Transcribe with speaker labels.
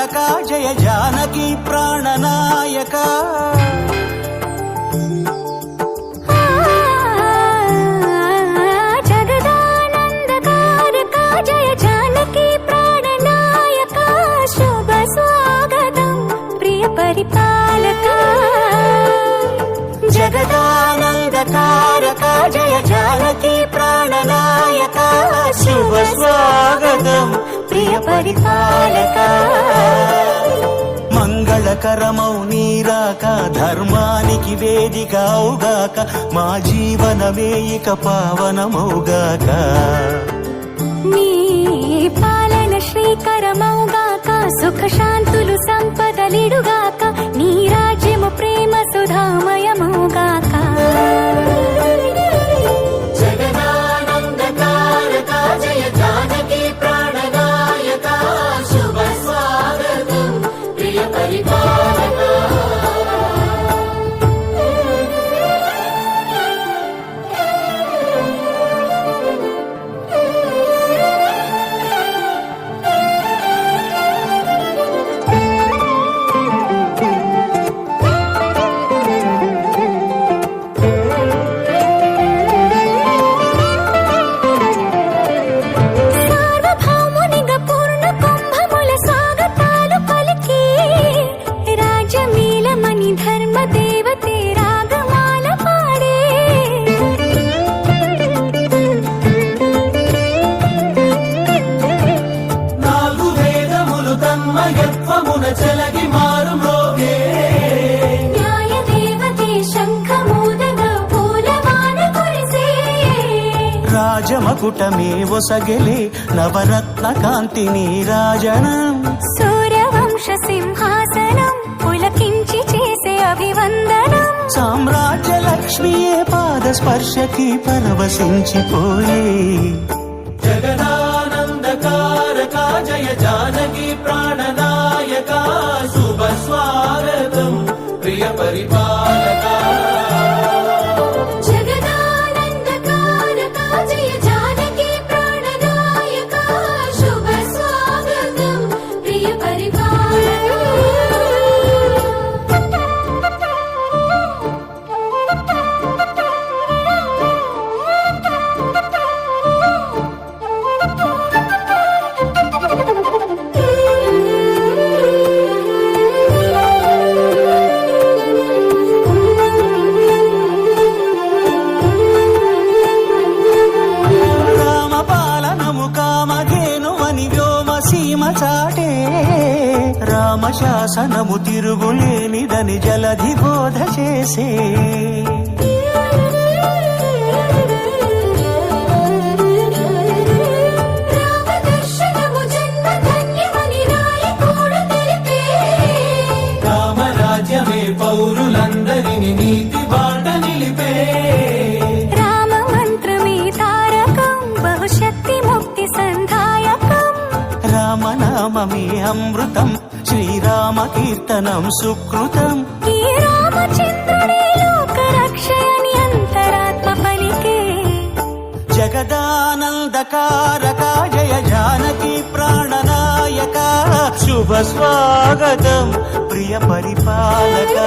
Speaker 1: తారక జయ జానకి ప్రాణనాయక
Speaker 2: జగదానందకారక జయ జానకి ప్రాణనాయక శుభ స్వాగతం ప్రియ పరిపాలక
Speaker 1: జగదానందకారక జయ జానకి ప్రాణనాయక శుభ స్వాగతం ప్రియ పరిపాలక మంగళకరమౌ నీరాక ధర్మానికి వేదిక అవుగాక మా జీవనమే ఇక పావనమౌగాక
Speaker 2: నీ పాలన శ్రీకరమౌగాక సుఖ శాంతులు సంపదలిడుగాక నీ రాజ్యము ప్రేమ సుధామయమౌగాక
Speaker 1: జగదానందకారక జయ జానకి ప్రాణనాయక శుభ స్వాగతం ప్రియ పరిపాలక
Speaker 2: సార్వభౌమునిగా పూర్ణ కుంభముల స్వాగతాలు పలికి రాజమీలమణి ధర్మ దేవతే రాగమాల పాడే
Speaker 1: నాలుగు వేదములు తన్మయత్వమున చెలగి మారు మ్రోగే
Speaker 2: న్యాయ దేవతే శంఖమూదగా పూలవాన కురిసే
Speaker 1: రాజమకుటమే ఒసగెలే నవరత్న కాంతి నీరాజనం
Speaker 2: సూర్యవంశ సింహాసనం పులకించి చేసే అభివందనం
Speaker 1: సామ్రాజ్య లక్ష్మియే పాద స్పర్శకి పరవశించిపోయే జగదానందకారక జయ జానకి ప్రాణనాయక శుభ స్వాగతం ప్రియ పరిపాలక
Speaker 2: జగదానందకారక జయ జానకి ప్రాణనాయక శుభ స్వాగతం ప్రియ
Speaker 1: రామ పాలనము కామధేనువని వ్యోమ సీమ చాటే రామ శాసనము తిరుగులేనిదని జలధి బోధ చేసే
Speaker 2: రామదర్శనము జన్మ ధన్యమని నాయకుడు తెలిపే
Speaker 1: రామరాజ్యమే పౌరులందరిని నీతి బాట నిలిపే
Speaker 2: రామ మంత్రమే తారకం బహుశక్తి ముక్తి సంధాయకం
Speaker 1: రామనామమే అమృతం శ్రీరామ కీర్తనం సుకృతం
Speaker 2: ఈ రామచంద్రుడే లోక రక్షయని అంతరాత్మ పలికే
Speaker 1: జగదానందకారక జయ జానకి ప్రాణనాయక శుభ స్వాగతం ప్రియ పరిపాలక